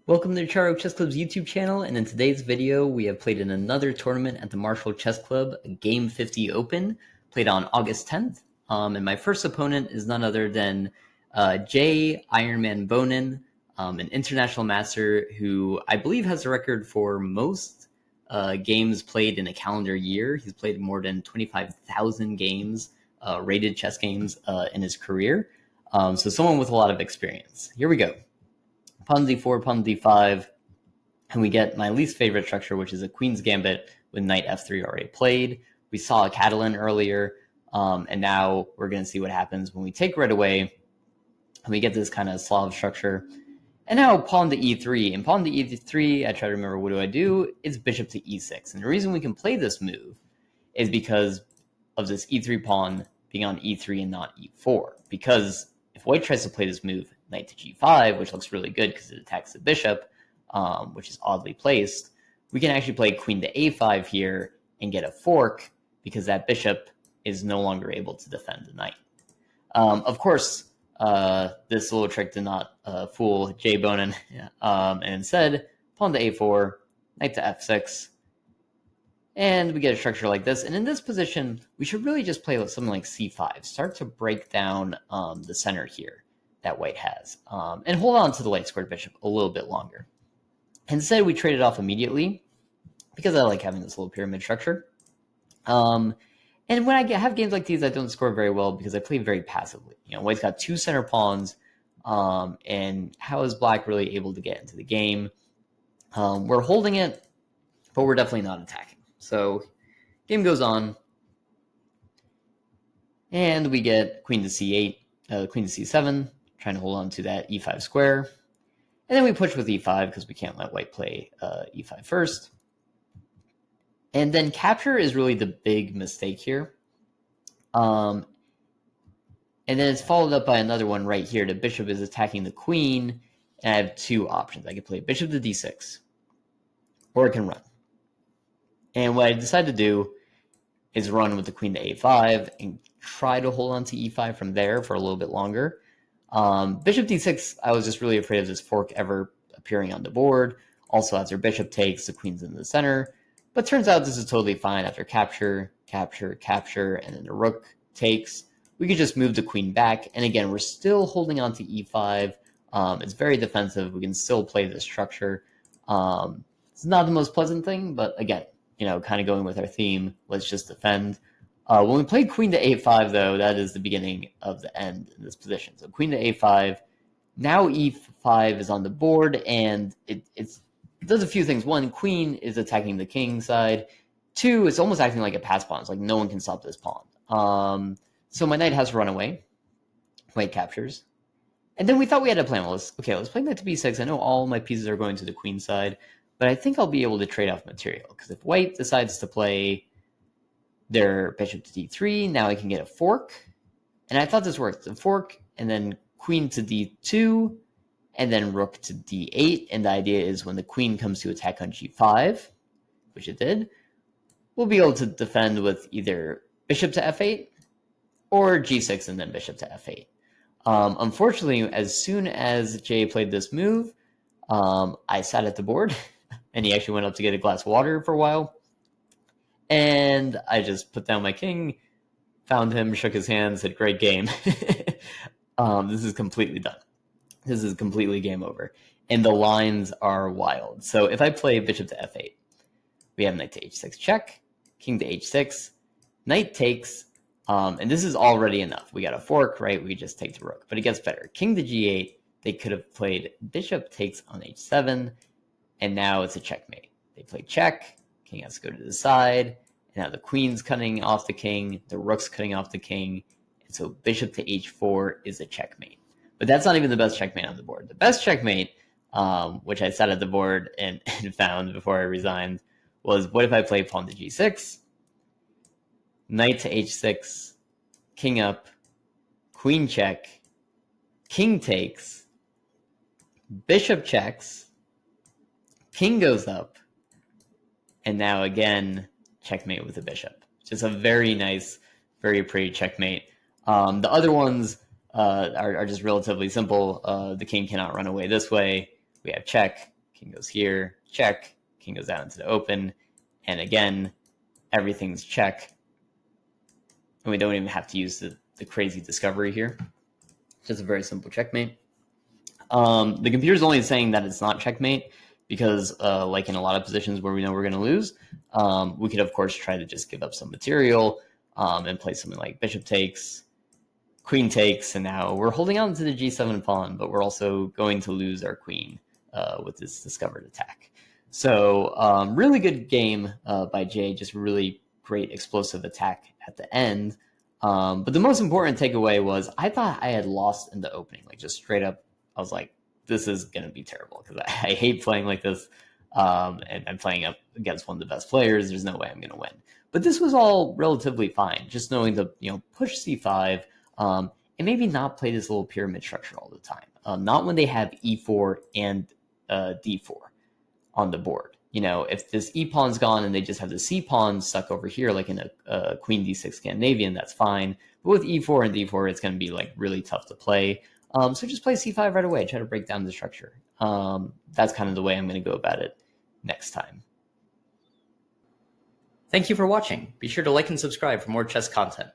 Welcome to MarshallChessClub's YouTube channel, and in today's video we have played in another tournament at the Marshall Chess Club, a Game 50 Open, played on August 10th. And my first opponent is none other than Ironman Bonin, an international master who I believe has a record for most games played in a calendar year. He's played more than 25,000 games, rated chess games in his career. So someone with a lot of experience. Here we go. Pawn d4, pawn d5, and we get my least favorite structure, which is a queen's gambit with knight f3 already played. We saw a Catalan earlier, and now we're going to see what happens when we take red away, and we get this kind of Slav structure. And now pawn to e3, and pawn to e3, I try to remember what do I do, it's bishop to e6. And the reason we can play this move is because of this e3 pawn being on e3 and not e4. Because if white tries to play this move, knight to g5, which looks really good because it attacks the bishop, which is oddly placed, we can actually play queen to a5 here and get a fork because that bishop is no longer able to defend the knight. Of course, this little trick did not fool JayBonin, and instead, pawn to a4, knight to f6, and we get a structure like this. And in this position, we should really just play something like c5, start to break down the center here that white has, and hold on to the light squared bishop a little bit longer. Instead, we trade it off immediately because I like having this little pyramid structure. And when I have games like these, I don't score very well because I play very passively. You know, white's got two center pawns, and how is black really able to get into the game? We're holding it, but we're definitely not attacking. So game goes on, and we get queen to c8, queen to c7, trying to hold on to that e5 square. And then we push with e5 because we can't let white play e5 first. And then capture is really the big mistake here. And then it's followed up by another one right here. The bishop is attacking the queen, and I have two options. I can play bishop to d6, or I can run. And what I decide to do is run with the queen to a5 and try to hold on to e5 from there for a little bit longer. Bishop d6, I was just really afraid of this fork ever appearing on the board. Also, after bishop takes, the queen's in the center. But turns out this is totally fine after capture, capture, capture, and then the rook takes. We could just move the queen back. And again, we're still holding on to e5. It's very defensive. We can still play this structure. It's not the most pleasant thing, but again, you know, kind of going with our theme, let's just defend. When we play queen to a5, though, that is the beginning of the end in this position. So queen to a5, now e5 is on the board, and it does a few things. One, queen is attacking the king side. Two, it's almost acting like a pass pawn. It's like no one can stop this pawn. So my knight has to run away. White captures. And then we thought we had a plan. Well, let's play knight to b6. I know all my pieces are going to the queen side, but I think I'll be able to trade off material, because if white decides to play their bishop to d3, now I can get a fork. And I thought this worked. A fork, and then queen to d2, and then rook to d8. And the idea is when the queen comes to attack on g5, which it did, we'll be able to defend with either bishop to f8 or g6 and then bishop to f8. Unfortunately, as soon as Jay played this move, I sat at the board, and he actually went up to get a glass of water for a while. And I just put down my king, found him, shook his hand, said, great game. This is completely done. This is completely game over. And the lines are wild. So if I play bishop to f8, we have knight to h6 check, king to h6, knight takes, and this is already enough. We got a fork, right? We just take the rook. But it gets better. King to g8, they could have played bishop takes on h7, and now it's a checkmate. They play check. King has to go to the side, and now the queen's cutting off the king, the rook's cutting off the king, and so bishop to h4 is a checkmate. But that's not even the best checkmate on the board. The best checkmate, which I sat at the board and found before I resigned, was what if I play pawn to g6, knight to h6, king up, queen check, king takes, bishop checks, king goes up, and now again, checkmate with a bishop. Just a very nice, very pretty checkmate. The other ones are just relatively simple. The king cannot run away this way. We have check, king goes here, check, king goes out into the open, and again, everything's check. And we don't even have to use the crazy discovery here. Just a very simple checkmate. The computer's only saying that it's not checkmate because like in a lot of positions where we know we're going to lose, we could, of course, try to just give up some material and play something like bishop takes, queen takes, and now we're holding on to the g7 pawn, but we're also going to lose our queen with this discovered attack. So really good game by Jay, just really great explosive attack at the end. But the most important takeaway was I thought I had lost in the opening, like just straight up. I was like, this is going to be terrible because I hate playing like this. And I'm playing up against one of the best players. There's no way I'm going to win. But this was all relatively fine. Just knowing to push c5 and maybe not play this little pyramid structure all the time. Not when they have e4 and d4 on the board. If this e pawn's gone and they just have the c pawn stuck over here, like in a queen d6 Scandinavian, that's fine. But with e4 and d4, it's going to be like really tough to play. So just play c5 right away. Try to break down the structure. That's kind of the way I'm going to go about it next time. Thank you for watching. Be sure to like and subscribe for more chess content.